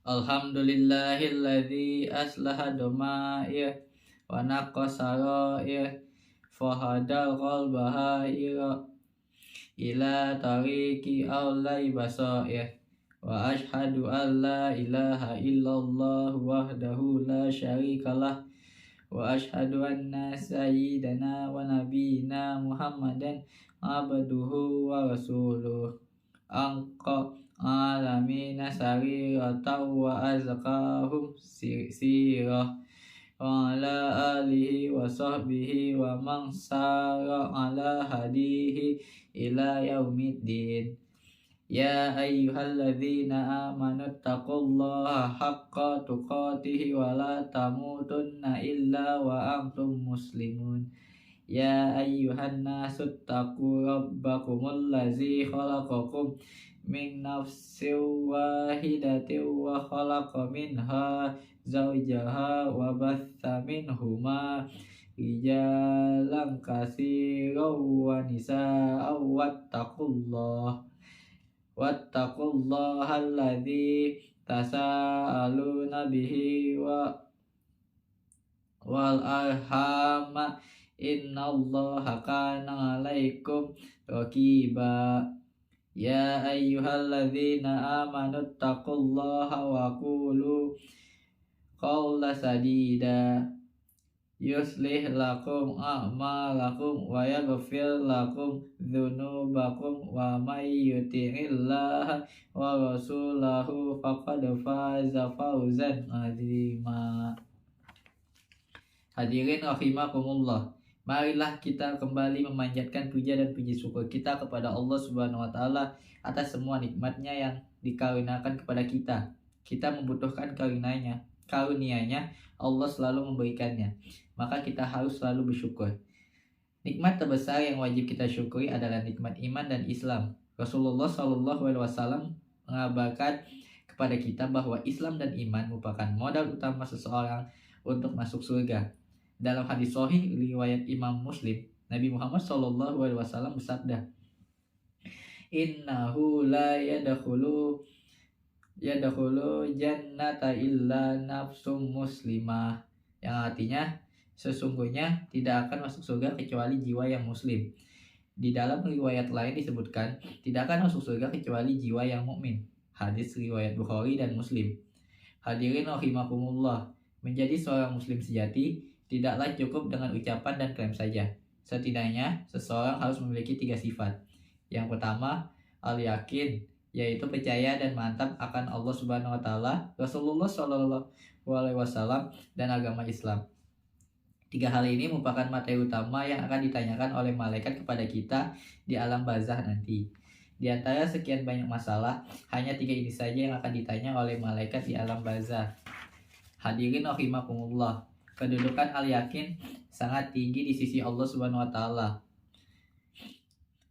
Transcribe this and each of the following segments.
Alhamdulillahilladzi aslaha doma'ir wa naqasa ra'ir fahadal qalbaha ila tariqi aulai basair wa ashhadu an la ilaha illallah wahdahu la syarikalah wa ashhadu anna sayyidana wa nabiyina Muhammadan abduhu wa rasuluh angka alamina sarirata wa azkahum sirah wa ala alihi wa sahbihi wa man sara ala hadihi ila yaumiddin. Ya ayyuhalladzina amanu taqullaha haqqa tuqatih wa la tamutunna illa wa antum muslimun. Ya ayyuhan nasu taqu rabbakumul ladzi khalaqakum min nafsin wahidatin wa khalaqa minha zawjaha wa batha minhuma rijalan katsiran wa nisaa'a wattaqullaha alladzi tasaaluna bihi wal arhama innallaha kana 'alaikum raqiba. Ya ayyuhalladzina amanu taqullaha wa qulu qawlan sadida yuslih lakum a'malakum wa yaghfir lakum dzunubakum wa may yuti'illaha wa rasulahu faqad faza fawzan 'azima. Hadirin rahimakumullah, marilah kita kembali memanjatkan puja dan puji syukur kita kepada Allah Subhanahu wa taala atas semua nikmatnya yang dikaruniakan kepada kita. Kita membutuhkan karunia-Nya, Allah selalu memberikannya. Maka kita harus selalu bersyukur. Nikmat terbesar yang wajib kita syukuri adalah nikmat iman dan Islam. Rasulullah SAW mengabarkan kepada kita bahwa Islam dan iman merupakan modal utama seseorang untuk masuk surga. Dalam hadis sahih riwayat Imam Muslim, Nabi Muhammad SAW bersabda, "Innahu la yadkhulu jannata illa nafsum muslimah," yang artinya sesungguhnya tidak akan masuk surga kecuali jiwa yang muslim. Di dalam riwayat lain disebutkan tidak akan masuk surga kecuali jiwa yang mukmin. Hadis riwayat Bukhari dan Muslim. Hadirin rahimakumullah, menjadi seorang muslim sejati tidaklah cukup dengan ucapan dan klaim saja. Setidaknya seseorang harus memiliki 3 sifat. Yang pertama, al-yakin, yaitu percaya dan mantap akan Allah Subhanahu wa taala, Rasulullah SAW, dan agama Islam. 3 hal ini merupakan materi utama yang akan ditanyakan oleh malaikat kepada kita di alam barzah nanti. Di antara sekian banyak masalah, hanya 3 ini saja yang akan ditanya oleh malaikat di alam barzah. Hadirin rahimakumullah, kedudukan al-yakin sangat tinggi di sisi Allah Subhanahu wa taala.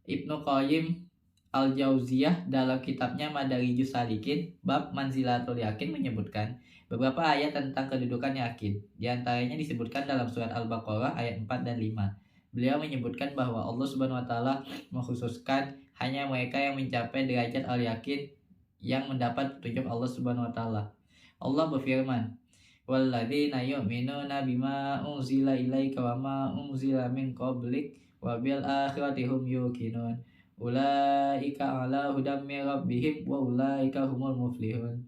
Ibnu Qayyim Al-Jauziyah dalam kitabnya Madarijus Salikin bab Manzilatul Yakin menyebutkan beberapa ayat tentang kedudukan yakin. Di antaranya disebutkan dalam surat Al-Baqarah ayat 4 dan 5. Beliau menyebutkan bahwa Allah Subhanahu wa taala mengkhususkan hanya mereka yang mencapai derajat al-yakin yang mendapat petunjuk Allah Subhanahu wa taala. Allah berfirman, "Walladzina yu'minuna bima unzila ilaika wa ma unzila min qablik wa bil akhirati hum yuqinun. Ulaika ala hudam min rabbihim wa ulaika humul muflihun."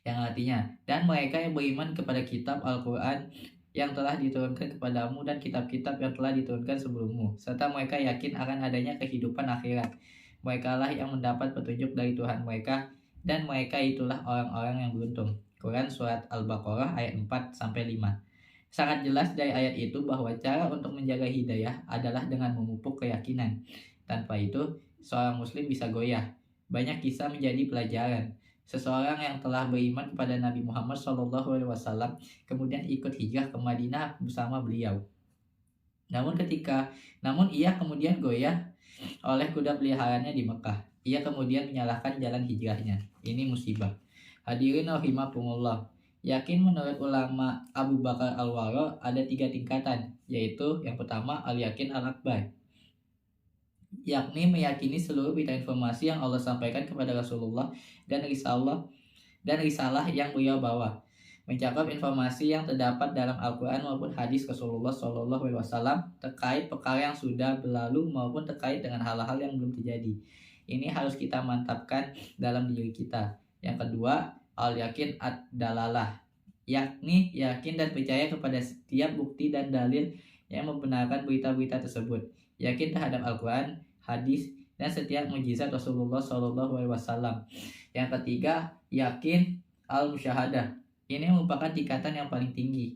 Yang artinya, dan mereka yang beriman kepada kitab Al-Quran yang telah diturunkan kepadamu dan kitab-kitab yang telah diturunkan sebelummu, serta mereka yakin akan adanya kehidupan akhirat. Mereka lah yang mendapat petunjuk dari Tuhan mereka, dan mereka itulah orang-orang yang beruntung. Quran Surat Al-Baqarah ayat 4-5. Sangat jelas dari ayat itu bahwa cara untuk menjaga hidayah adalah dengan memupuk keyakinan. Tanpa itu, seorang muslim bisa goyah. Banyak kisah menjadi pelajaran. Seseorang yang telah beriman kepada Nabi Muhammad SAW kemudian ikut hijrah ke Madinah bersama beliau. Namun ia kemudian goyah oleh kuda peliharaannya di Mekah. Ia kemudian menyalahkan jalan hijrahnya. Ini musibah. Hadirin rahimakumullah, yakin menurut ulama Abu Bakar Al-Wara ada 3 tingkatan, yaitu yang pertama al-yakin al-akbar, yakni meyakini seluruh berita informasi yang Allah sampaikan kepada Rasulullah dan risalah dan risalah yang beliau bawa, mencakup informasi yang terdapat dalam Al-Quran maupun hadis Rasulullah SAW terkait perkara yang sudah berlalu maupun terkait dengan hal-hal yang belum terjadi. Ini harus kita mantapkan dalam diri kita. Yang kedua, al-yakin ad-dalalah, yakni yakin dan percaya kepada setiap bukti dan dalil yang membenarkan berita-berita tersebut. Yakin terhadap Al-Quran, hadis, dan setiap mukjizat Rasulullah SAW. Yang ketiga, yakin al-musyahadah. Ini merupakan tingkatan yang paling tinggi.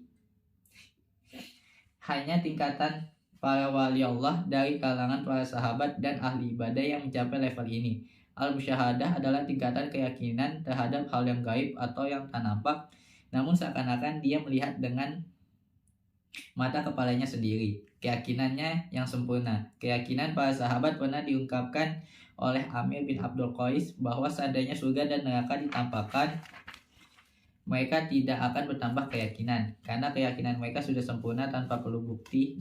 Hanya tingkatan para wali Allah dari kalangan para sahabat dan ahli ibadah yang mencapai level ini. Al-musyahadah adalah tingkatan keyakinan terhadap hal yang gaib atau yang tak nampak, namun seakan-akan dia melihat dengan mata kepalanya sendiri. Keyakinannya yang sempurna. Keyakinan para sahabat pernah diungkapkan oleh Amir bin Abdul Qais bahwa seandainya surga dan neraka ditampakkan, mereka tidak akan bertambah keyakinan, karena keyakinan mereka sudah sempurna tanpa perlu bukti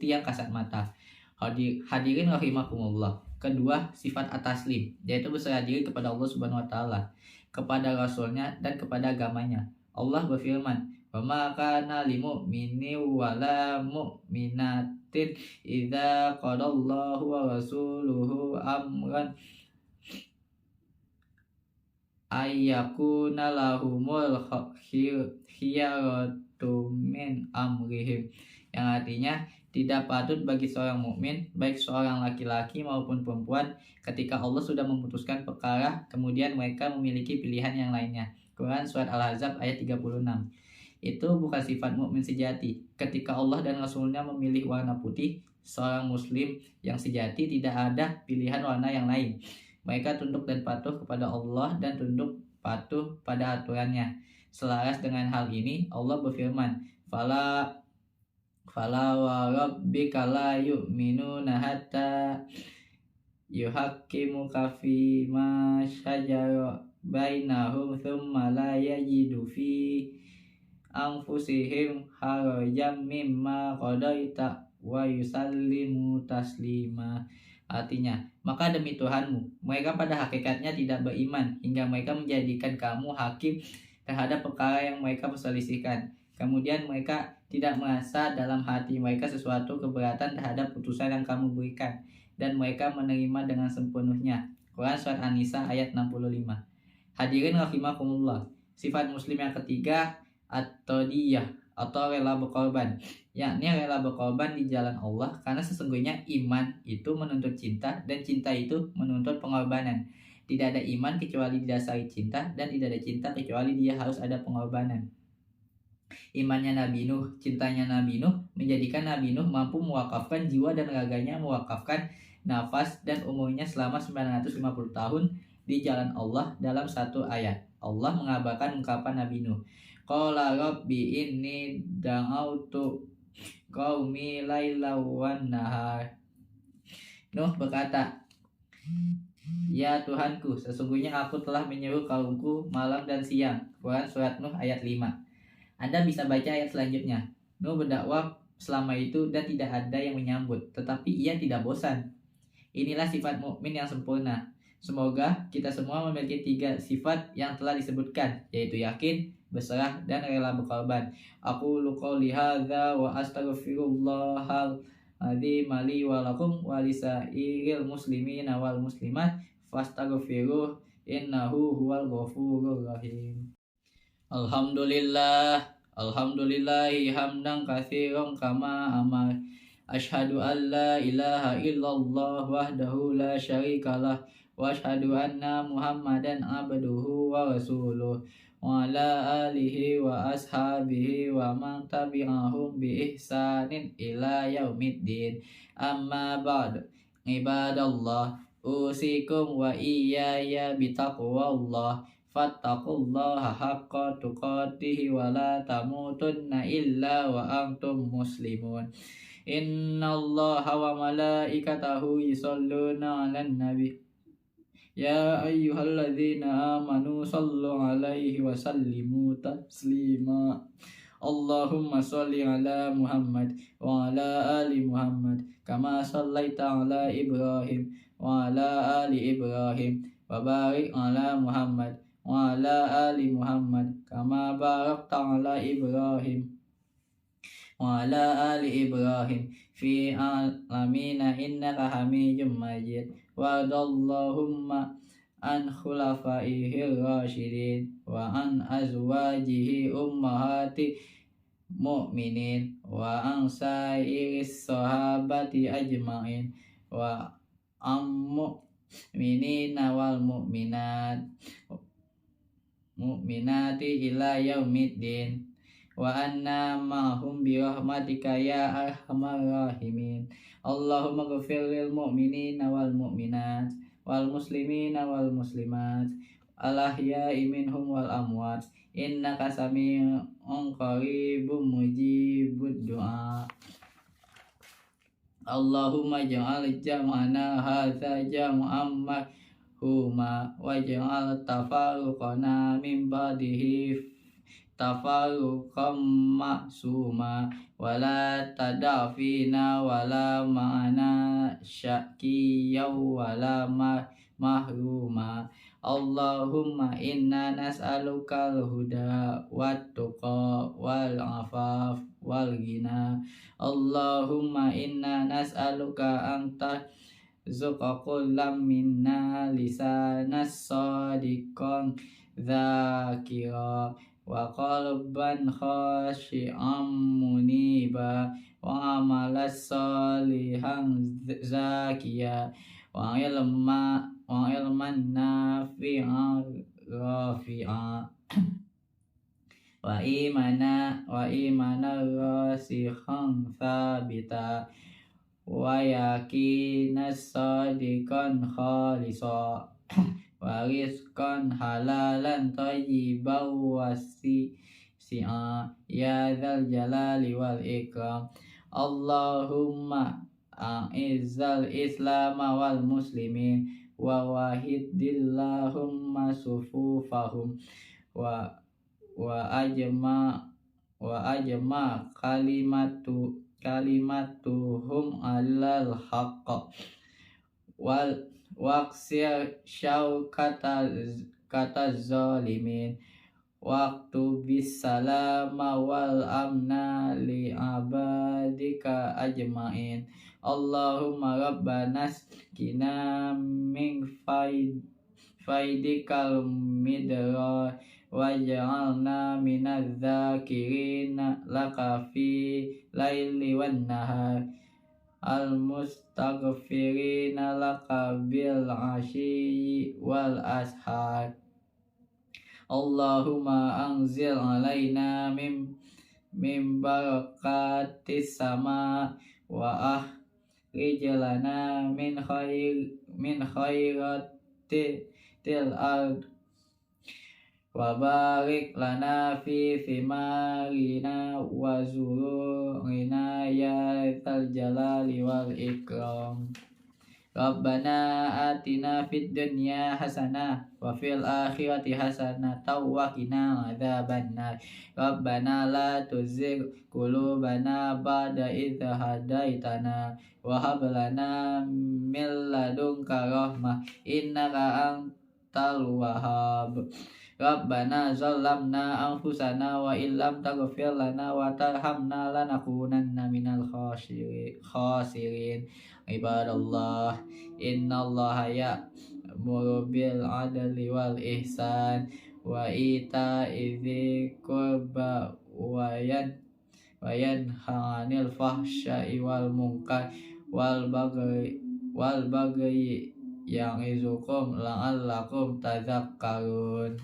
yang kasat mata. Hadirin rahimakumullah. Kedua, sifat at-taslim, yaitu berserah diri kepada Allah Subhanahu wa taala, kepada rasulnya dan kepada agamanya. Allah berfirman, "Wa ma kana lil mu'mini wala mu'minatin idza qadallahu wa rasuluhu amran ayyakuna lahumul khiyaratu min amrihim," yang artinya tidak patut bagi seorang mukmin, baik seorang laki-laki maupun perempuan, ketika Allah sudah memutuskan perkara kemudian mereka memiliki pilihan yang lainnya. Quran surat Al-Ahzab ayat 36. Itu bukan sifat mukmin sejati. Ketika Allah dan Rasulnya memilih warna putih, seorang muslim yang sejati tidak ada pilihan warna yang lain. Mereka tunduk dan patuh kepada Allah dan tunduk patuh pada aturannya. Selaras dengan hal ini, Allah berfirman, Fala wa rabbika la yu'minuna hatta yuhaqqimuka fi ma syajara bainahum thumma la yajidu fi anfusihim harajan mimma qadaita wa yusallimu taslima. Artinya, maka demi Tuhanmu, mereka pada hakikatnya tidak beriman hingga mereka menjadikan kamu hakim terhadap perkara yang mereka perselisihkan. Kemudian mereka tidak merasa dalam hati mereka sesuatu keberatan terhadap putusan yang kamu berikan, dan mereka menerima dengan sepenuhnya. Quran surat An-Nisa ayat 65. Hadirin rahimakumullah. Sifat muslim yang ketiga, at-tadiyah atau rela berkorban, yakni rela berkorban di jalan Allah, karena sesungguhnya iman itu menuntut cinta dan cinta itu menuntut pengorbanan. Tidak ada iman kecuali didasari cinta, dan tidak ada cinta kecuali dia harus ada pengorbanan. Imannya Nabi Nuh, cintanya Nabi Nuh menjadikan Nabi Nuh mampu mewakafkan jiwa dan raganya, mewakafkan nafas dan umurnya selama 950 tahun di jalan Allah. Dalam satu ayat, Allah mengabarkan ungkapan Nabi Nuh, Qala rabbi inni da'autu qaumi laila wan nahar. Nuh berkata, "Ya Tuhanku, sesungguhnya aku telah menyeru kaumku malam dan siang." Quran surat Nuh ayat 5. Anda bisa baca ayat selanjutnya. Nuh berdakwah selama itu dan tidak ada yang menyambut, tetapi ia tidak bosan. Inilah sifat mukmin yang sempurna. Semoga kita semua memiliki 3 sifat yang telah disebutkan, yaitu yakin, berserah, dan rela berkorban. Aku qouli hadza wa astaghfirullahal adzim li wa lakum wa lisairil muslimina wal muslimat fastaghfiruh innahu huwal ghafurur rahim. Alhamdulillahi hamdan katsiran kama amar. Asyhadu an la ilaha illallah wahdahu la syarikalah wa asyhadu anna Muhammadan abduhu wa rasuluh wa ala alihi wa ashabihi wa man tabi'ahum bi ihsanin ila yaumiddin. Amma ba'd. Ibadallah, usikum wa iyaya bitaqwallah. Fattaqullaha haqqa tuqatih wa la tamutunna illa wa antum muslimun. Innallaha wa malaikatahu yusholluna 'alan nabi. Ya ayyuhalladzina amanu shallu 'alaihi wa sallimu taslima. Allahumma sholli 'ala Muhammad wa 'ala ali Muhammad kama shallaita 'ala Ibrahim wa 'ala ali Ibrahim wa barik 'ala Muhammad وعلى آل محمد كما باركت على إبراهيم وعلى آل إبراهيم في العالمين إنك حميد مجيد وارض اللهم عن خلفائه الراشدين وعن أزواجه أمهات المؤمنين وعن سائر الصحابة أجمعين وعن المؤمنين والمؤمنات إلى يوم الدين وأنا معهم برحمتك يا أرحم الراحمين اللهم اغفر للمؤمنين والمؤمنات والمسلمين والمسلمات الأحياء منهم والأموات إنك سميع قريب مجيب الدعاء اللهم اجعل جمعنا هذا جمعا مرحوما واجعل تفرقنا من بعده تفرقا معصوما ولا تدع فينا ولا معنا شقيا ولا محروما اللهم إنا نسألك الهدى والتقى والعفاف والغنى اللهم إنا نسألك أن ترزق كل منا لسانا صادقا ذاكرا وقلبا خاشعا منيبا وعملا صالحا زاكيا وعلما نافعا رافعا وإيمانا راسخا ثابتا ويقينا صادقا خالصا ورزقا حلالا طيبا واسعا يا ذا الجلال والإكرام اللهم أعز الإسلام والمسلمين ووحد اللهم صفوفهم وأجمع كلمتهم على الحق واكسر شوكة الظالمين واكتب السلام والأمن لعبادك أجمعين اللهم ربنا اسقنا من فيضك المدرار واجعلنا من الذاكرين لك في الليل والنهار المستغفرين لك بالعشي والأسحار اللهم أنزل علينا من بركات السماء وأخرج لنا من خيرات الأرض وبارك لنا في ثمارنا وزروعنا يا ذا الجلال والإكرام ربنا آتنا في الدنيا حسنة وفي الآخرة حسنة وقنا عذاب النار ربنا لا تزغ قلوبنا بعد إذ هديتنا وهب لنا من لدنك رحمة إنك أنت الوهاب ربنا ظلمنا أنفسنا وإن لم تغفر لنا وترحمنا لنكونن من الخاسرين عباد الله إن الله يأمر بالعدل والإحسان وإيتاء ذي القربى وينهى عن الفحشاء والمنكر والبغي يعظكم لعلكم تذكرون